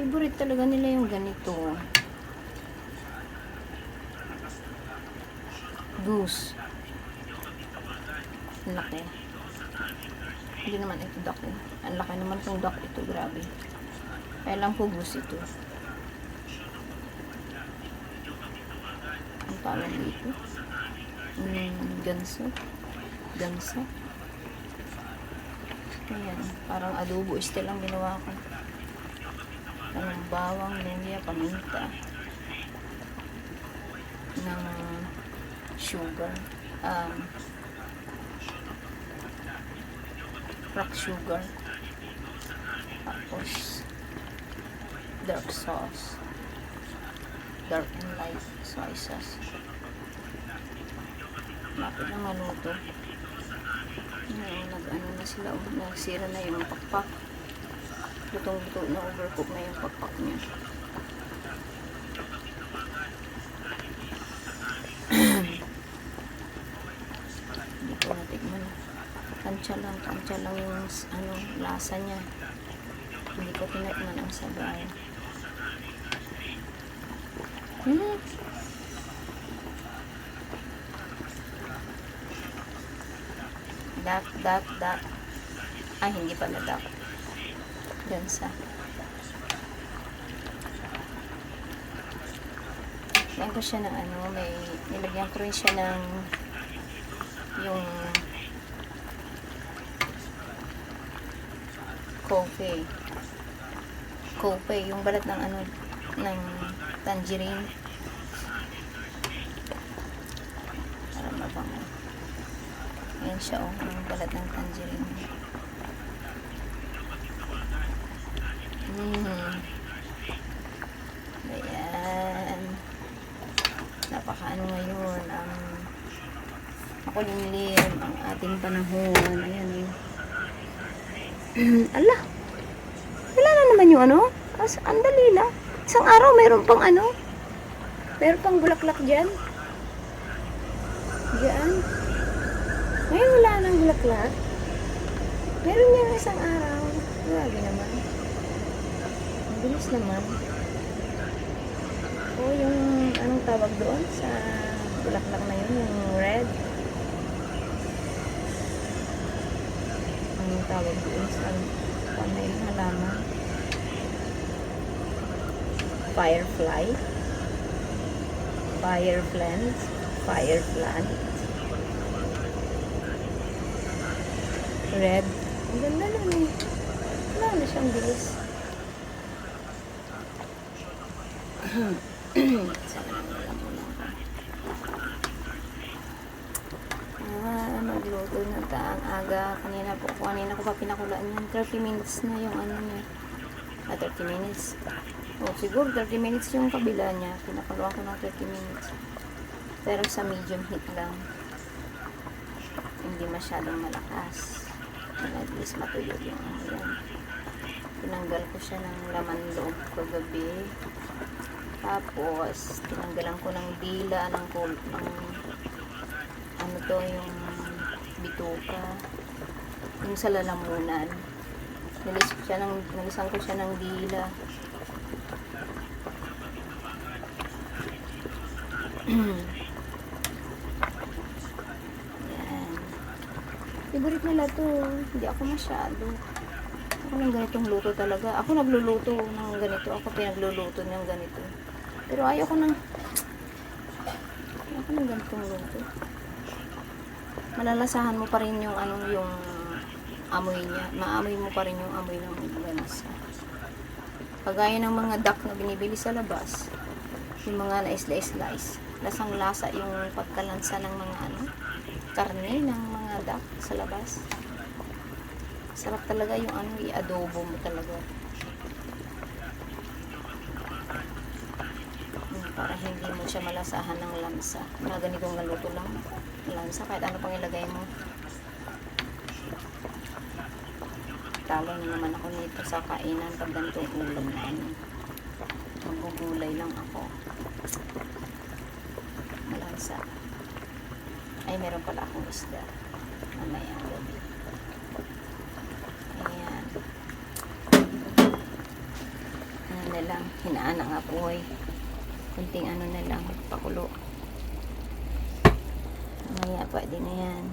Favorite talaga nila yung ganito. Goose. Ang laki. Hindi naman ito duck eh. Ang laki naman itong duck ito, grabe. Kaya lang po goose ito. Ang tawag dito. Ganso. Gansa. Ayan. Parang adobo style ang ginawa ko. Ng bawang, luya, paminta. Ng sugar. Rock sugar. Tapos dark sauce. Dark and light soy sauce. Lapit na maluto. Nag-ano na sila. Nagsira na yung pakpak. Lutong-luto na, overcook na yung pakpak niya. Hindi ko natikman. Tansya lang yung ano, lasa niya. Hindi ko tinakman ang sabay. Duck. Ay, hindi pala duck. Gansa. Nilagyan ko siya ng ano, nilagyan ko rin siya ng yung kope, yung balat ng ano, ng tangerine. Para mabango. Ayan siya, yung balat ng tangerine. Ayan. Napakaano ngayon ang makulimlim ang ating panahon. Ayan eh. Ala. Wala na naman yung ano. Ang dali lang. Isang araw mayroon pang ano. Mayroon pang bulaklak dyan. Diyan. Ngayon wala nang bulaklak. Meron yan isang araw. Grabe naman. Ang bilis naman. O yung anong tawag doon sa bulaklak na yun, yung red. Anong tawag doon sa panay ng halaman? Firefly. Fire plant. Red. Ang ganda lang eh. Wala na siyang bilis. Magluto na ang aga. Kanina ko pa pinakulaan yan. 30 minutes na yung ano niya. 30 minutes. Siguro 30 minutes yung kabila niya. Pinakuluan ko ng 30 minutes. Pero sa medium heat lang. Hindi masyadong malakas. At least matuyo yung ano yan. Tinanggal ko siya ng laman loob kagabi. Tapos, tinanggalan ko ng dila, ng ano to, yung bituka. Yung sa lalamunan. Nilisan ko siya ng dila. Yan. Favorite nila to. Hindi ako masyado. Ako ng ganitong luto talaga. Ako nagluluto ng ganito. Ako pinagluluto ng ganito. Pero ayoko ng ganitong luto. Malalasahan mo pa rin yung ano, yung amoy niya. Maamoy mo pa rin yung amoy ng ganasa. Kagaya ng mga duck na binibili sa labas. Yung mga na-slice. Lasang-lasa yung pagkalansa ng mga ano, karne ng mga duck sa labas. Sarap talaga yung ano, i-adobo mo talaga. Para hindi mo siya malasahan ng lansa. Mga ganitong naluto lang. Lansa, kahit ano pang ilagay mo. Talo na naman ako nito sa kainan pag ganitong ulam na ano. Magugulay lang ako. Malansa. Ay, meron pala akong isda. Mamaya gabi. Ayan. lang. Hinaana nga po ay. Kunting ano na lang, pakulo. Mamaya pwede na yan.